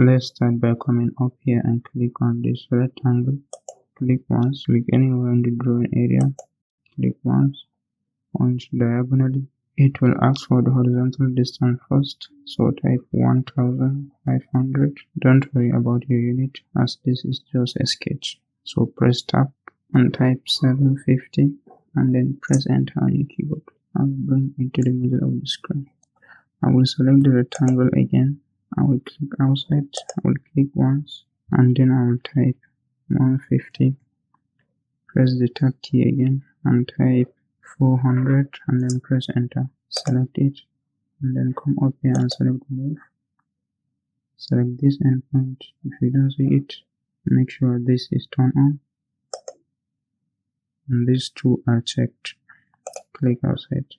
Let's start by coming up here and click on this rectangle. Click once, click anywhere in the drawing area, click once, point diagonally. It will ask for the horizontal distance first, so type 1500. Don't worry about your unit as this is just a sketch. So press tab and type 750 and then press enter on your keyboard. I'll bring it to the middle of the screen. I will select the rectangle again. I will click outside, I will click once and then I will type 150. Press the tab key again and type 400 and then press enter. Select it and then come up here and select move. Select this endpoint. If you don't see it, make sure this is turned on and these two are checked. Click outside.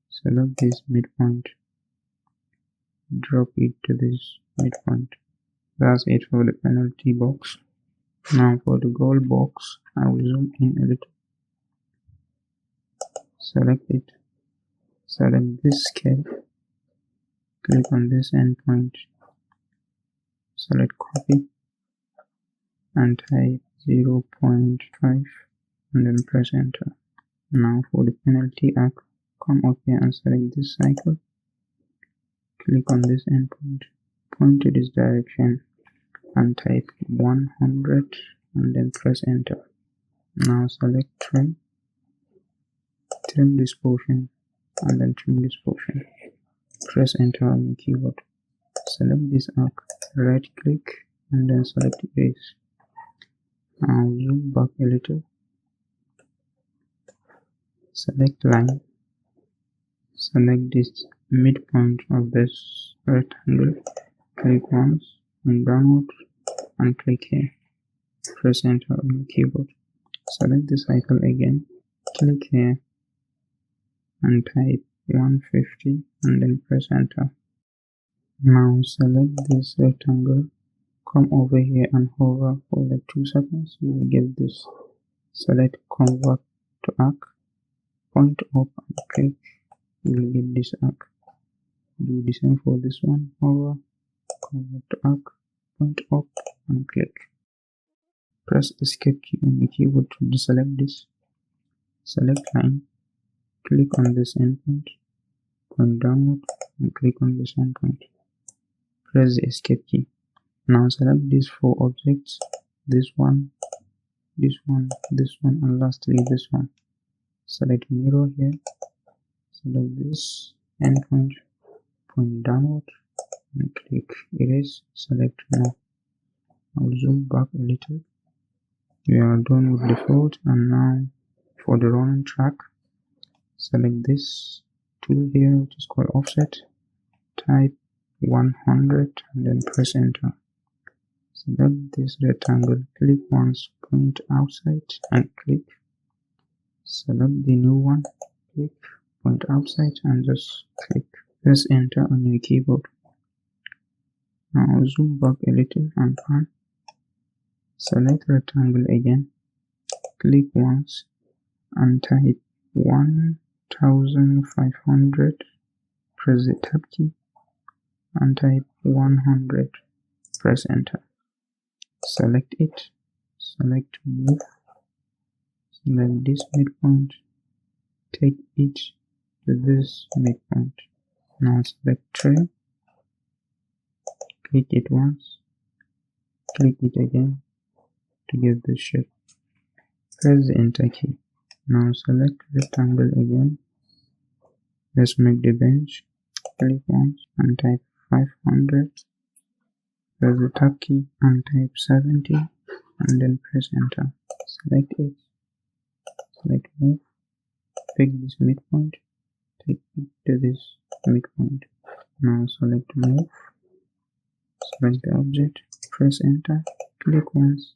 Select this midpoint. Drop it to this midpoint. That's it for the penalty box. Now for the goal box, I will zoom in a little. Select it. Select this scale. Click on this endpoint. Select copy and type 0.5 and then press enter. Now for the penalty arc, come up here and select this cycle. Click on this endpoint, point to this direction and type 100 and then press enter. Now select trim this portion and then trim this portion. Press enter on your keyboard. Select this arc, right click and then select erase. Now zoom back a little. Select line. Select this midpoint of this rectangle. Click once and downward and click here. Press enter on your keyboard. Select the cycle again. Click here and type 150 and then press enter. Now select this rectangle. Come over here and hover for like 2 seconds. You will get this. Select convert to arc. Point up and click. You will get this arc. Do the same for this one. Hover, convert to arc, point up and click. Press escape key on the keyboard to deselect this. Select line. Click on this endpoint. Point downward and click on this endpoint. Press the escape key. Now select these 4 objects. This one, this one, this one, and lastly this one. Select mirror here. Select this endpoint. Point downward and click erase. Select no. I'll zoom back a little. We are done with the fold, and now for the running track, select this tool here which is called offset. Type 100 and then press enter. Select this rectangle, click once, point outside and click. Select the new one, click, point outside and just click. Press enter on your keyboard. Now zoom back a little and pan. Select rectangle again. Click once and type 1500. Press the tab key and type 100. Press enter. Select it. Select move. Select this midpoint. Take it to this midpoint. Now select trim. Click it once. Click it again to get the shape. Press the enter key. Now select rectangle again. Let's make the bench. Click once and type 500. Press the tab key and type 70 and then press enter. Select it. Select move. Pick this midpoint. Take it to this midpoint. Now select move. Select the object. Press enter. Click once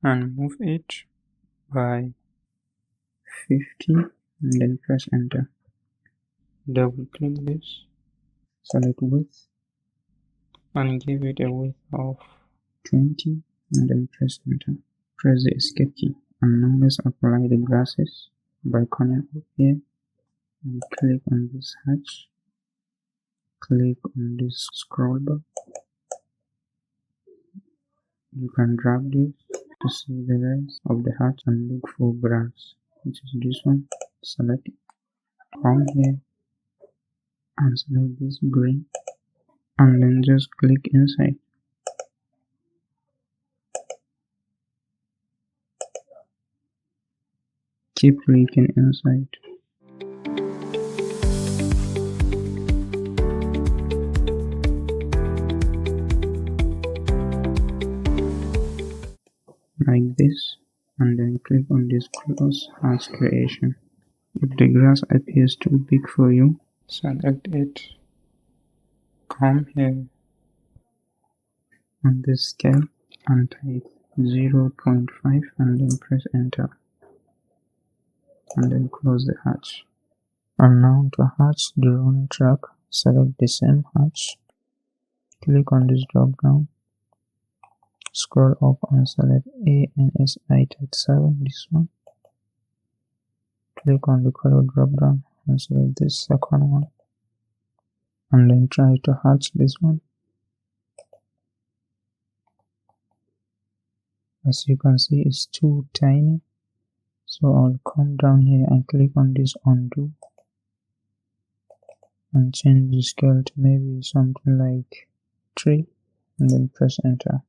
and move it by 50 and then press enter. Double click this. Select width and give it a width of 20 and then press enter. Press the escape key and now let's apply the grasses by coming up here and click on this hatch. Click on this scroll bar You can drag this to see the rest of the hatch and look for graphs, which is this one. Select it, come here and select this green, and then just click inside. Keep clicking inside. Like this, and then click on this close hatch creation. If the grass appears too big for you, select it, come here on this scale and type 0.5 and then press enter, and then close the hatch. And now to hatch the running track, select the same hatch, click on this drop down, scroll up and select ANSI 37, this one. Click on the color drop down and select this second one, and then try to hatch this one. As you can see, it's too tiny, so I'll come down here and click on this undo and change the scale to maybe something like 3, and then press enter.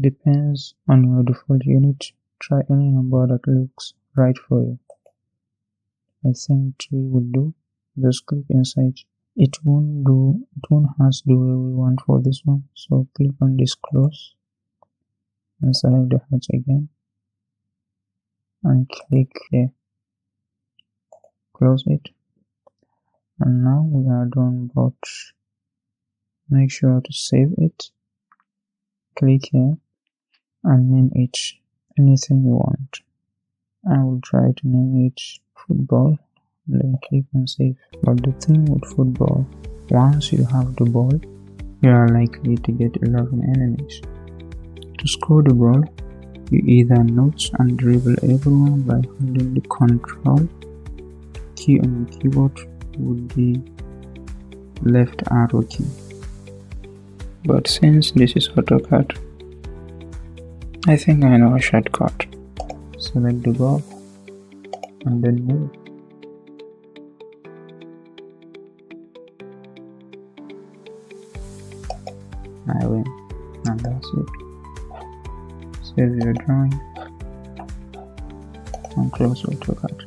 Depends on your default unit. Try any number that looks right for you. I think 3 will do. Just click inside. It won't hatch the way we want for this one, so click on this close and select the hatch again and click here, close it, and now we are done. But make sure to save it, click here and name it anything you want. I will try to name it football and then click on save. But the thing with football, once you have the ball, you are likely to get 11 enemies. To score the ball, you either notch and dribble everyone by holding the control key on your keyboard with the left arrow key. But since this is AutoCAD, I think I know a shortcut. Select the ball and then move. I win, and that's it. Save your drawing and close AutoCAD.